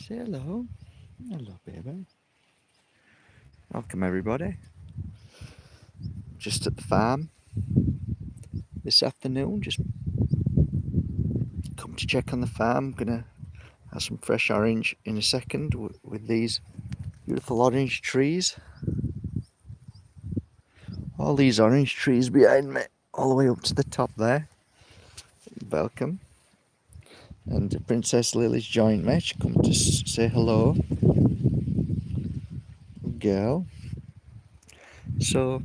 Say hello. Hello, baby. Welcome, everybody. Just at the farm this afternoon. Just come to check on the farm. Gonna have some fresh orange in a second with these beautiful orange trees. All these orange trees behind me, all the way up to the top there. Welcome. And Princess Lily's joined me. She come to say hello. Girl. So,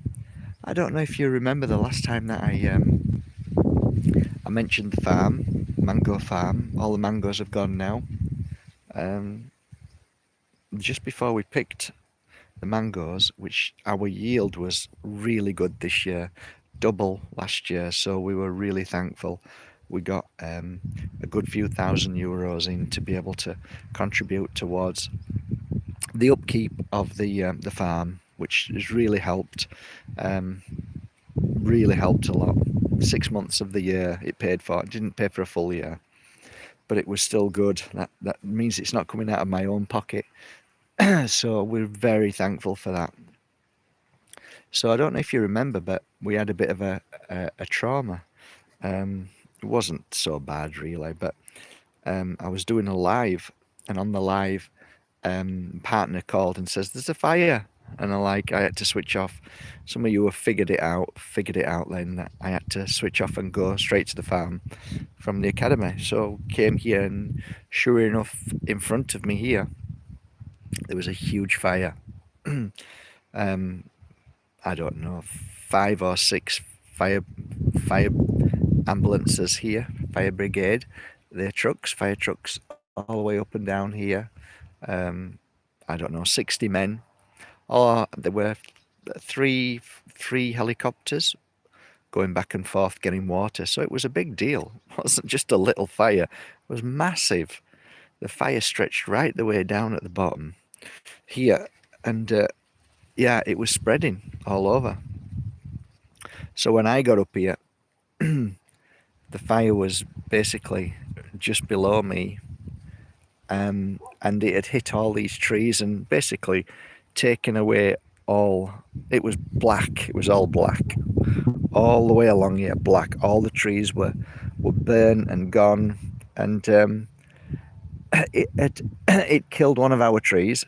I don't know if you remember the last time that I mentioned the farm, mango farm. All the mangoes have gone now. Just before we picked the mangoes, which our yield was really good this year, double last year, so we were really thankful. We got a good few €1,000 in to be able to contribute towards the upkeep of the farm, which has really helped. Really helped a lot. 6 months of the year it paid for. It didn't pay for a full year, but it was still good. That means it's not coming out of my own pocket. So we're very thankful for that. So I don't know if you remember, but we had a bit of a trauma. It wasn't so bad really, but I was doing a live, and on the live, partner called and says there's a fire, and I had to switch off. Some of you have figured it out then. I had to switch off and go straight to the farm from the academy. So came here, and sure enough, in front of me here there was a huge fire. I don't know, 5 or 6 fire ambulances here, fire brigade, their fire trucks all the way up and down here. I don't know, 60 men. Or there were three helicopters going back and forth getting water. So it was a big deal. It wasn't just a little fire. It was massive. The fire stretched right the way down at the bottom here, and yeah, it was spreading all over. So when I got up here, the fire was basically just below me, and it had hit all these trees and basically taken away all. It was black. It was all black, all the way along here. Black. All the trees were burnt and gone, and it killed one of our trees.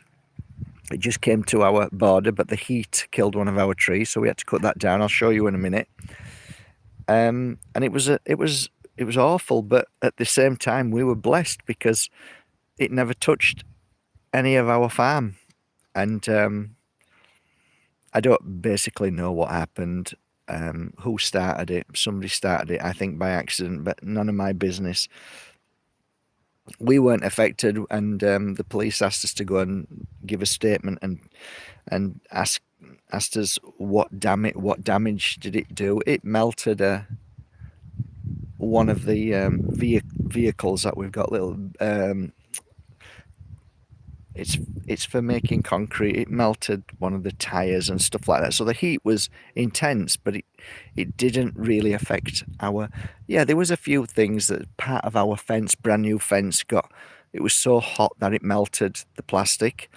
It just came to our border, but the heat killed one of our trees, so we had to cut that down. I'll show you in a minute. And it was awful, but at the same time we were blessed because it never touched any of our farm. And I don't basically know what happened, who started it. Somebody started it, I think by accident, but none of my business. We weren't affected, and the police asked us to go and give a statement and asked us what damage did it do. It melted one of the vehicles that we've got. Little it's for making concrete. It melted one of the tires and stuff like that. So the heat was intense, but it didn't really affect our. Yeah, there was a few things that part of our fence, brand new fence, got. It was so hot that it melted the plastic.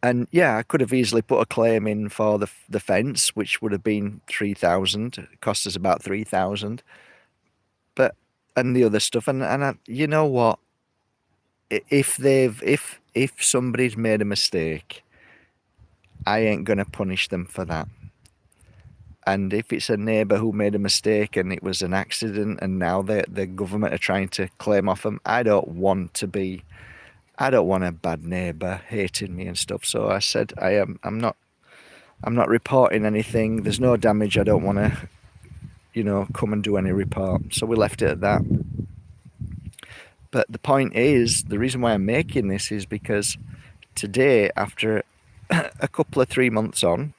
And yeah, I could have easily put a claim in for the fence, which would have been 3,000. It cost us about 3,000. But and the other stuff, and you know what? If somebody's made a mistake, I ain't gonna punish them for that. And if it's a neighbour who made a mistake and it was an accident and now the government are trying to claim off them, I don't want a bad neighbour hating me and stuff. So I said I'm not reporting anything. There's no damage. I don't want to come and do any report. So we left it at that. But the point is, the reason why I'm making this is because today, after a couple of 3 months on,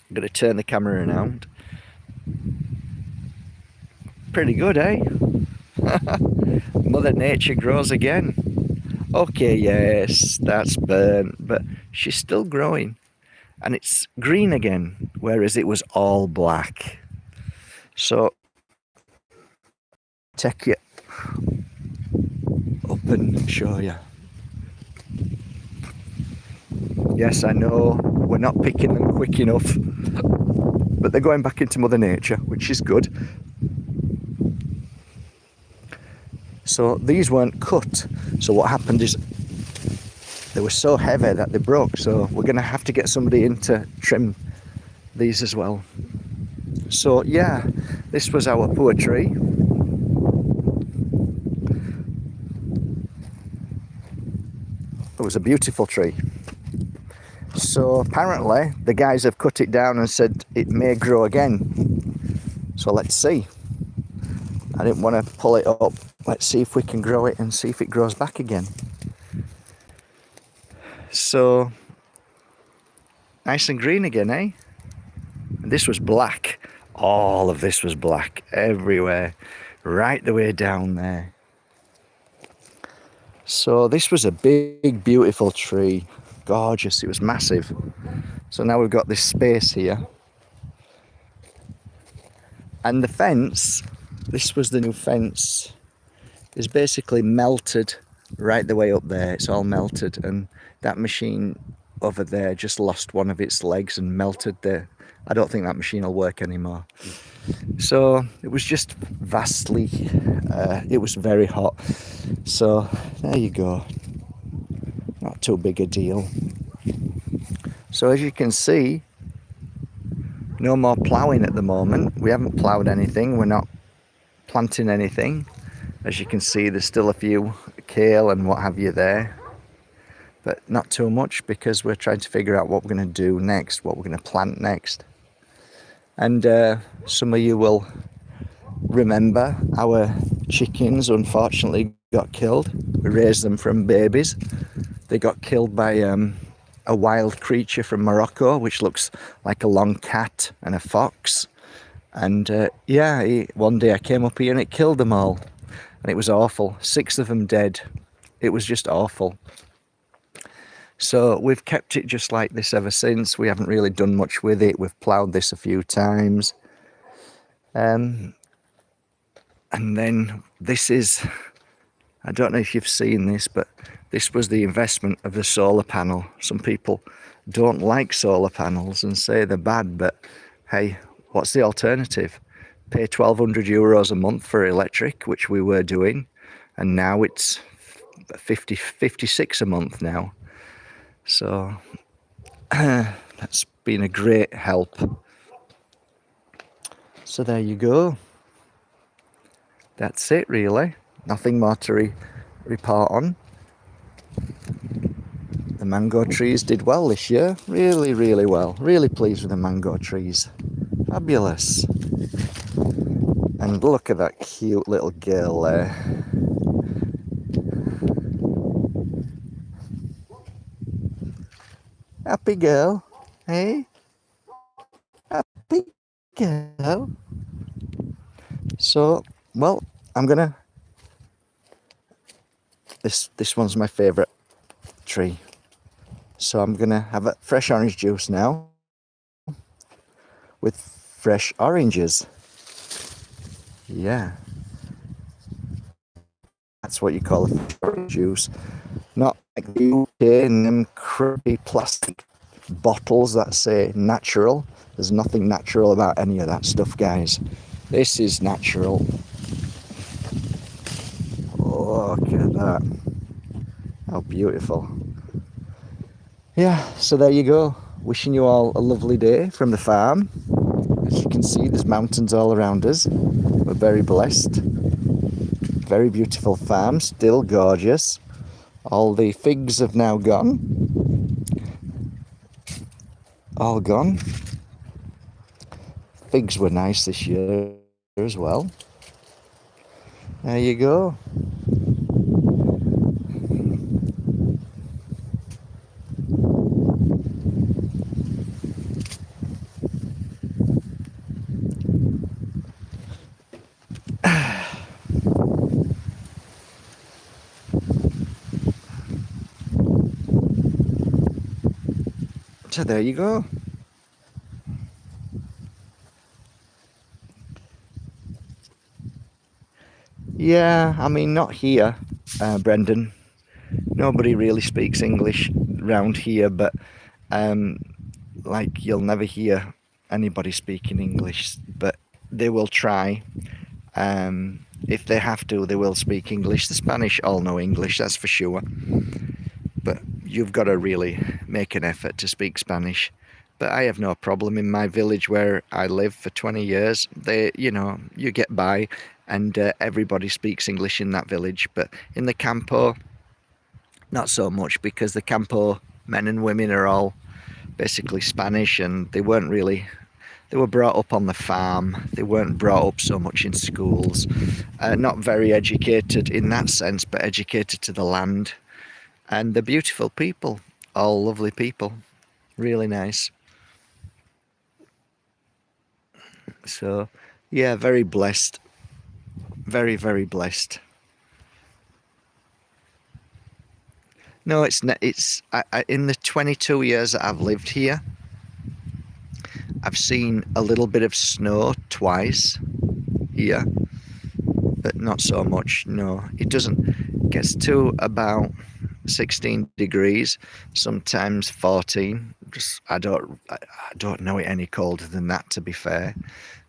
I'm going to turn the camera around. Pretty good, eh? Mother Nature grows again. Okay, yes, that's burnt, but she's still growing. And it's green again, whereas it was all black. So, take you up and show you. Yes, I know we're not picking them quick enough, but they're going back into Mother Nature, which is good. So these weren't cut. So what happened is they were so heavy that they broke. So we're going to have to get somebody in to trim these as well. So yeah, this was our poor tree. It was a beautiful tree. So apparently the guys have cut it down and said it may grow again. So let's see. I didn't want to pull it up. Let's see if we can grow it and see if it grows back again. So nice and green again, eh? And this was black. All of this was black everywhere, right the way down there. So this was a big, beautiful tree. Gorgeous, it was massive. So now we've got this space here. And the fence, this was the new fence, is basically melted right the way up there. It's all melted, and that machine over there just lost one of its legs and melted there. I don't think that machine will work anymore. So it was just vastly, it was very hot. So there you go. Not too big a deal. So as you can see, no more ploughing at the moment. We haven't ploughed anything. We're not planting anything. As you can see, there's still a few kale and what have you there, but not too much, because we're trying to figure out what we're going to do next, what we're going to plant next. And some of you will remember our chickens unfortunately got killed. We raised them from babies. They got killed by a wild creature from Morocco, which looks like a long cat and a fox. And yeah, one day I came up here and it killed them all. And it was awful. 6 of them dead. It was just awful. So we've kept it just like this ever since. We haven't really done much with it. We've ploughed this a few times. And then this is, I don't know if you've seen this, but this was the investment of the solar panel. Some people don't like solar panels and say they're bad, but hey, what's the alternative? Pay €1,200 a month for electric, which we were doing, and now it's 56 a month now. So that's been a great help. So there you go. That's it really. Nothing more to report on. The mango trees did well this year. Really, really well. Really pleased with the mango trees. Fabulous. And look at that cute little girl there. Happy girl, hey? Happy girl. So, well, I'm gonna... This one's my favourite tree. So I'm gonna have a fresh orange juice now with fresh oranges. Yeah. That's what you call a fresh orange juice. Not like the UK and them crappy plastic bottles that say natural. There's nothing natural about any of that stuff, guys. This is natural. Oh, look at that. How beautiful. Yeah, so there you go. Wishing you all a lovely day from the farm. As you can see, there's mountains all around us. We're very blessed. Very beautiful farm, still gorgeous. All the figs have now gone. All gone. Figs were nice this year as well. There you go. So there you go. Yeah, I mean, not here. Brendan. Nobody really speaks English round here, but like you'll never hear anybody speaking English, but they will try. If they have to, they will speak English. The Spanish all know English, that's for sure. But you've got to really make an effort to speak Spanish. But I have no problem in my village where I live for 20 years. You get by, and everybody speaks English in that village. But in the Campo, not so much, because the Campo men and women are all basically Spanish, and they were brought up on the farm. They weren't brought up so much in schools. Not very educated in that sense, but educated to the land. And they're beautiful people, all lovely people, really nice. So, yeah, very blessed, very, very blessed. No, in the 22 years that I've lived here, I've seen a little bit of snow twice here, but not so much. No, it doesn't. It gets to about 16 degrees, sometimes 14. I don't know it any colder than that, to be fair.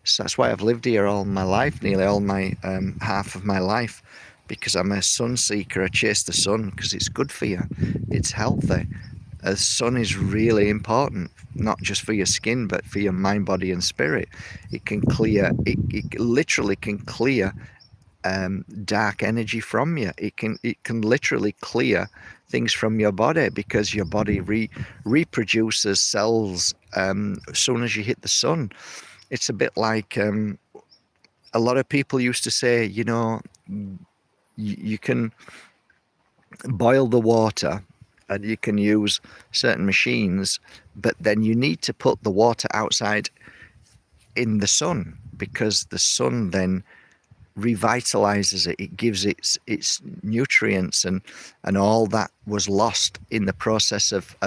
So that's why I've lived here all my life, nearly all my half of my life, because I'm a sun seeker. I chase the sun because it's good for you. It's healthy. The sun is really important, not just for your skin, but for your mind, body, and spirit. It literally can clear dark energy from you. It can literally clear things from your body, because your body reproduces cells as soon as you hit the sun. It's a bit like a lot of people used to say, you can boil the water and you can use certain machines, but then you need to put the water outside in the sun, because the sun then revitalizes it. It gives its nutrients, and all that was lost in the process of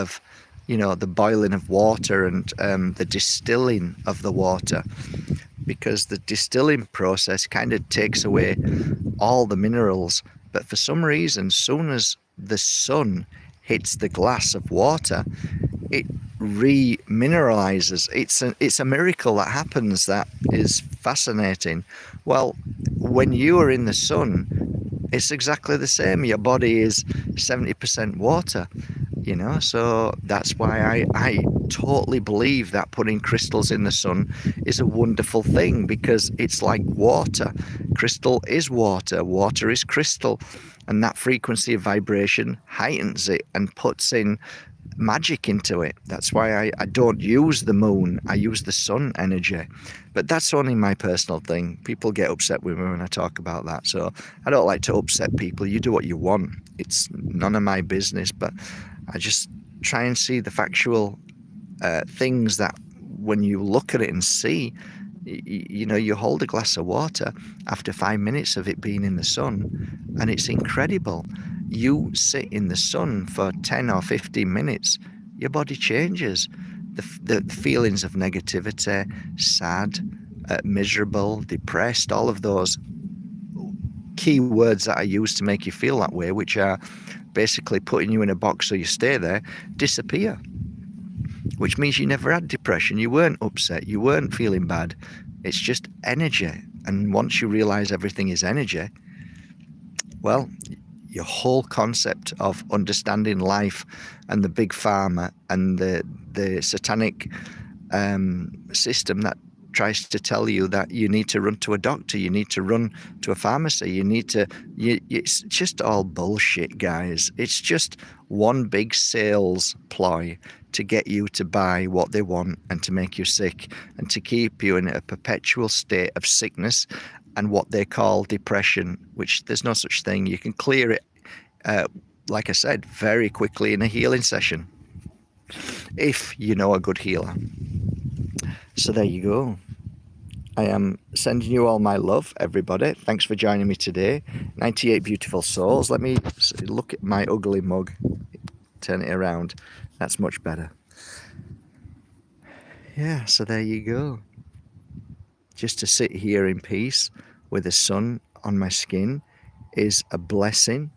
the boiling of water and the distilling of the water, because the distilling process kind of takes away all the minerals. But for some reason, soon as the sun hits the glass of water, it remineralizes. It's a miracle that happens that is fascinating. Well, when you are in the sun, it's exactly the same. Your body is 70% water, so that's why I totally believe that putting crystals in the sun is a wonderful thing, because it's like water. Crystal is water, water is crystal, and that frequency of vibration heightens it and puts in magic into it. That's why I don't use the moon, I use the sun energy. But that's only my personal thing. People get upset with me when I talk about that, so I don't like to upset people. You do what you want, it's none of my business. But I just try and see the factual things that when you look at it and see, you hold a glass of water after 5 minutes of it being in the sun, and it's incredible. You sit in the sun for 10 or 15 minutes, your body changes. The feelings of negativity, sad, miserable, depressed, all of those key words that I use to make you feel that way, which are basically putting you in a box so you stay there, disappear. Which means you never had depression, you weren't upset, you weren't feeling bad. It's just energy. And once you realize everything is energy, well, your whole concept of understanding life and the big pharma and the satanic system that tries to tell you that you need to run to a doctor, you need to run to a pharmacy, it's just all bullshit, guys. It's just one big sales ploy to get you to buy what they want and to make you sick and to keep you in a perpetual state of sickness and what they call depression, which there's no such thing. You can clear it, like I said, very quickly in a healing session, if you know a good healer. So there you go. I am sending you all my love, everybody. Thanks for joining me today. 98 beautiful souls. Let me look at my ugly mug. Turn it around. That's much better. Yeah, so there you go. Just to sit here in peace with the sun on my skin is a blessing.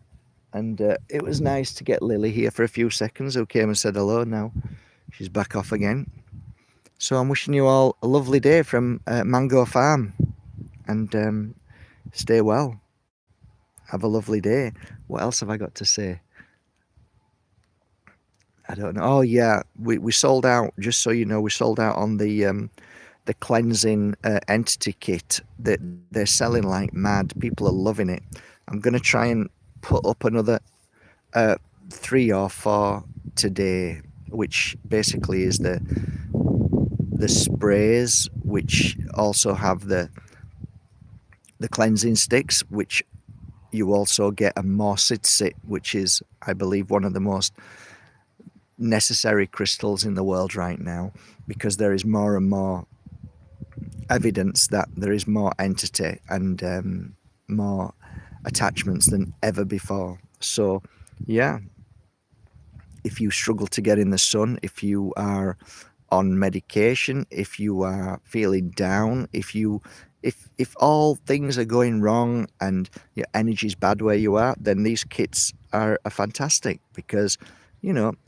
And it was nice to get Lily here for a few seconds, who came and said hello. Now she's back off again. So I'm wishing you all a lovely day from Mango Farm, and stay well. Have a lovely day. What else have I got to say? I don't know. Oh yeah, we sold out. Just so you know, we sold out on the cleansing entity kit. That they're selling like mad. People are loving it. I'm gonna try and put up another uh, 3 or 4 today, which basically is the sprays, which also have the cleansing sticks, which you also get a morsit, which is, I believe, one of the most necessary crystals in the world right now, because there is more and more evidence that there is more entity and more attachments than ever before. So, yeah, if you struggle to get in the sun, if you are on medication, if you are feeling down, if all things are going wrong and your energy's bad where you are, then these kits are fantastic, because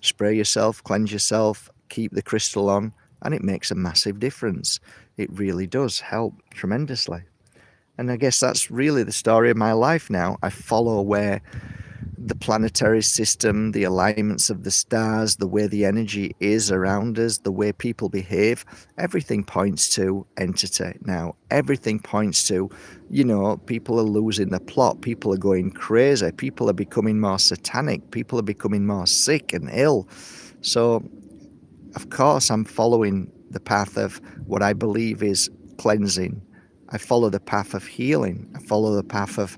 spray yourself, cleanse yourself, keep the crystal on, and it makes a massive difference. It really does help tremendously. And I guess that's really the story of my life now. I follow where the planetary system, the alignments of the stars, the way the energy is around us, the way people behave, everything points to entity now. Everything points to, people are losing the plot, people are going crazy, people are becoming more satanic, people are becoming more sick and ill. So, of course, I'm following the path of what I believe is cleansing. I follow the path of healing. I follow the path of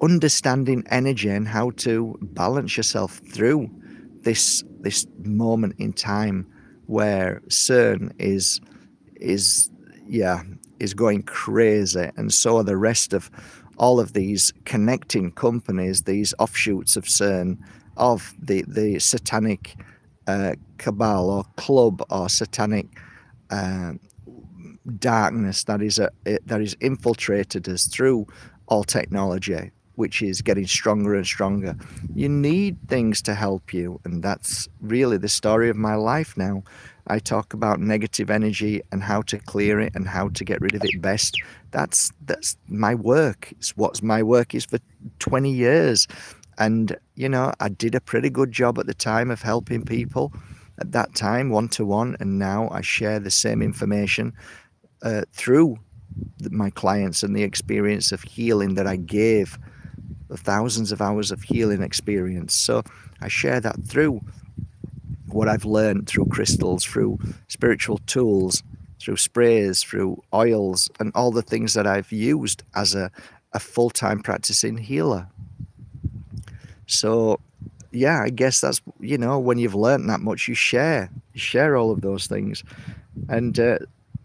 understanding energy and how to balance yourself through this moment in time where CERN is yeah is going crazy, and so are the rest of all of these connecting companies, these offshoots of CERN, of the satanic cabal or club or satanic uh, darkness that is infiltrated us through all technology, which is getting stronger and stronger. You need things to help you, and that's really the story of my life now. I talk about negative energy and how to clear it and how to get rid of it best. That's my work. It's what my work is for 20 years. And I did a pretty good job at the time of helping people at that time, one to one, and now I share the same information through my clients and the experience of healing that I gave, the thousands of hours of healing experience. So I share that through what I've learned through crystals, through spiritual tools, through sprays, through oils, and all the things that I've used as a full-time practicing healer. So yeah, I guess that's, when you've learned that much, you share all of those things. And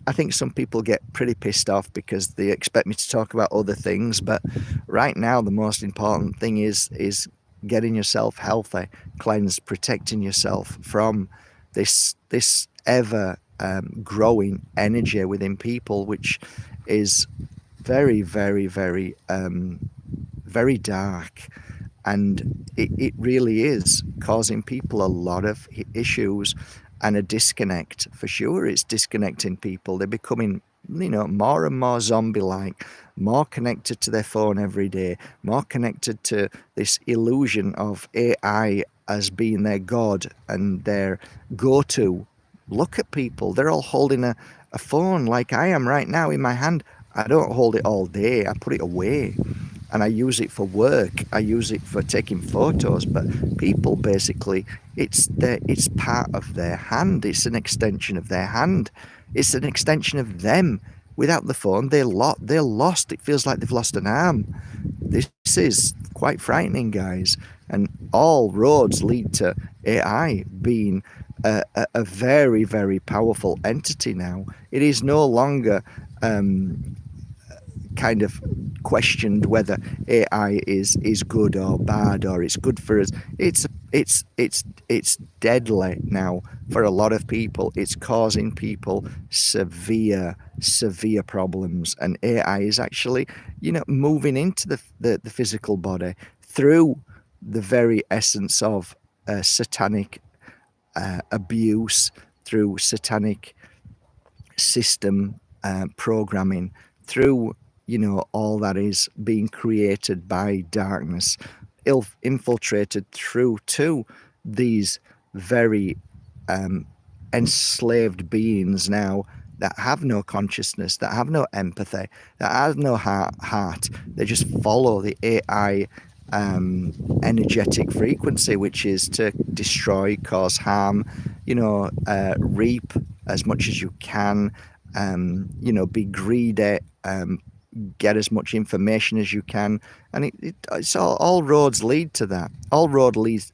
I think some people get pretty pissed off because they expect me to talk about other things. But right now, the most important thing is getting yourself healthy, cleansed, protecting yourself from this ever growing energy within people, which is very, very, very, very dark. And it really is causing people a lot of issues and a disconnect. For sure, it's disconnecting people. They're becoming, more and more zombie-like, more connected to their phone every day, more connected to this illusion of AI as being their god and their go-to. Look at people. They're all holding a phone like I am right now in my hand. I don't hold it all day. I put it away. And I use it for work. I use it for taking photos. But people, basically, it's part of their hand. It's an extension of their hand. It's an extension of them. Without the phone, they're lost. It feels like they've lost an arm. This is quite frightening, guys. And all roads lead to AI being a very, very powerful entity now. It is no longer kind of questioned whether AI is good or bad or it's good for us. It's it's deadly now for a lot of people. It's causing people severe problems, and AI is actually, moving into the physical body through the very essence of satanic abuse, through satanic system programming, through all that is being created by darkness, infiltrated through to these very enslaved beings now that have no consciousness, that have no empathy, that have no heart. They just follow the AI energetic frequency, which is to destroy, cause harm, reap as much as you can, be greedy, get as much information as you can, and it's all roads lead to that. All roads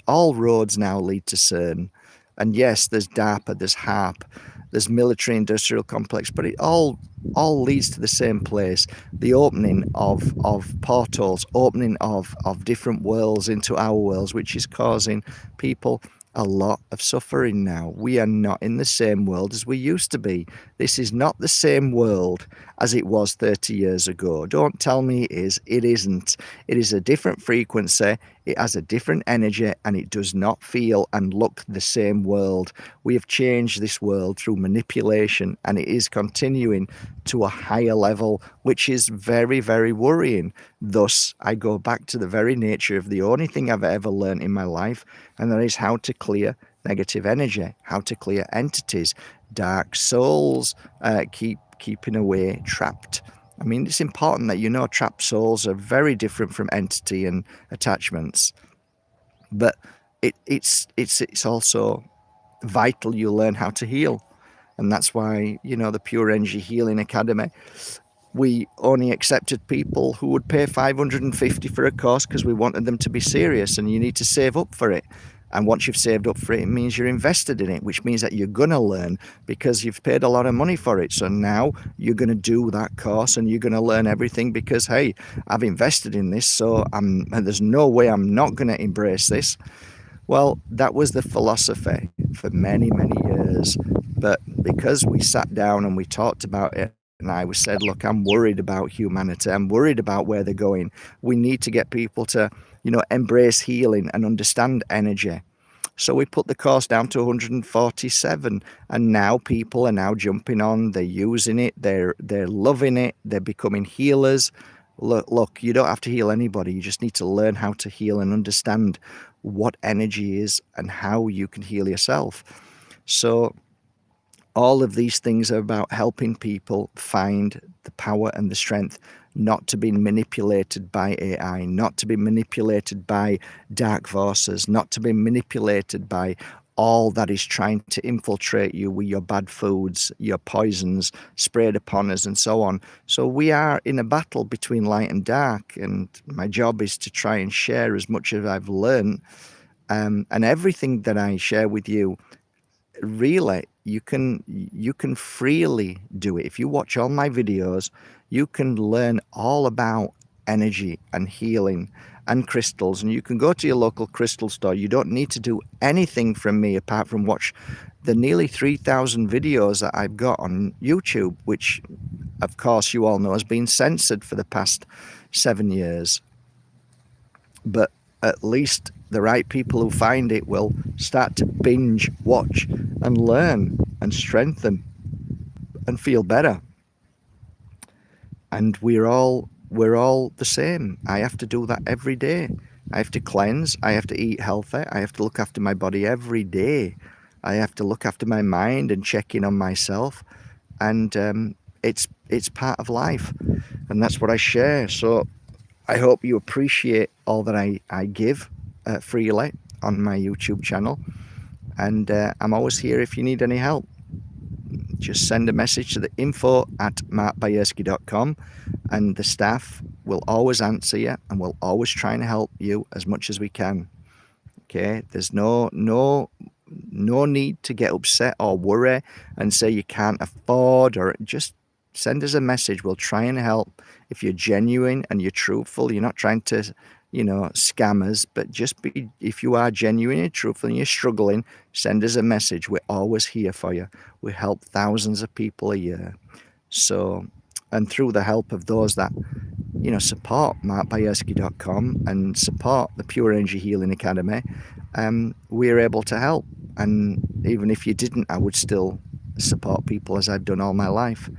now lead to CERN, and yes, there's DARPA, there's HARP, there's military industrial complex, but it all leads to the same place: the opening of portals, opening of different worlds into our worlds, which is causing people a lot of suffering now. We are not in the same world as we used to be. This is not the same world as it was 30 years ago. Don't tell me it is. It isn't. It is a different frequency. It has a different energy, and it does not feel and look the same world. We have changed this world through manipulation, and it is continuing to a higher level, which is very, very worrying. Thus, I go back to the very nature of the only thing I've ever learned in my life, and that is how to clear negative energy, how to clear entities, dark souls, keeping away trapped. I mean, it's important that trapped souls are very different from entity and attachments, but it's also vital you learn how to heal, and that's why the Pure Energy Healing Academy, we only accepted people who would pay $550 for a course because we wanted them to be serious, and you need to save up for it. And once you've saved up for it, it means you're invested in it, which means that you're going to learn because you've paid a lot of money for it. So now you're going to do that course and you're going to learn everything because, hey, I've invested in this, so there's no way I'm not going to embrace this. Well, that was the philosophy for many, many years. But because we sat down and we talked about it, and I said, look, I'm worried about humanity. I'm worried about where they're going. We need to get people to, embrace healing and understand energy. So we put the course down to 147, and now people are now jumping on. They're using it. They're loving it. They're becoming healers. Look, you don't have to heal anybody. You just need to learn how to heal and understand what energy is and how you can heal yourself. So all of these things are about helping people find the power and the strength not to be manipulated by AI, not to be manipulated by dark forces, not to be manipulated by all that is trying to infiltrate you with your bad foods, your poisons sprayed upon us, and so on. So we are in a battle between light and dark, and my job is to try and share as much as I've learned, and everything that I share with you, really, you can freely do it. If you watch all my videos, you can learn all about energy and healing and crystals, and you can go to your local crystal store. You don't need to do anything from me apart from watch the nearly 3,000 videos that I've got on YouTube, which of course you all know has been censored for the past 7 years. But at least the right people who find it will start to binge watch and learn and strengthen and feel better. And we're all the same. I have to do that every day. I have to cleanse. I have to eat healthy. I have to look after my body every day. I have to look after my mind and check in on myself. And it's part of life, and that's what I share. So I hope you appreciate all that I give freely on my YouTube channel, and I'm always here if you need any help. Just send a message to the info@markbajerski.com, and the staff will always answer you, and we'll always try and help you as much as we can. Okay, there's no need to get upset or worry and say you can't afford, or just send us a message. We'll try and help. If you're genuine and you're truthful, you're not trying to scammers, but just be, if you are genuine and truthful and you're struggling, send us a message. We're always here for you. We help thousands of people a year. So, and through the help of those that, support Bajerski.com and support the Pure Energy Healing Academy, we're able to help. And even if you didn't, I would still support people as I've done all my life.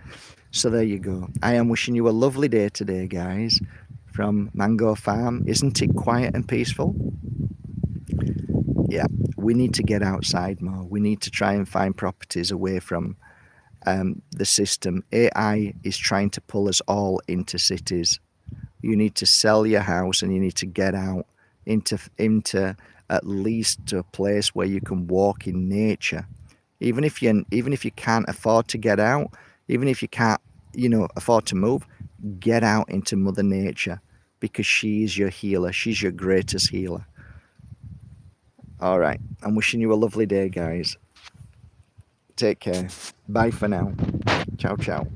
So there you go. I am wishing you a lovely day today, guys, from Mango Farm. Isn't it quiet and peaceful? Yeah, we need to get outside more. We need to try and find properties away from the system. AI is trying to pull us all into cities. You need to sell your house and you need to get out into at least to a place where you can walk in nature. Even if you can't afford to get out, even if you can't, afford to move, get out into Mother Nature, because she is your healer. She's your greatest healer. All right. I'm wishing you a lovely day, guys. Take care. Bye for now. Ciao, ciao.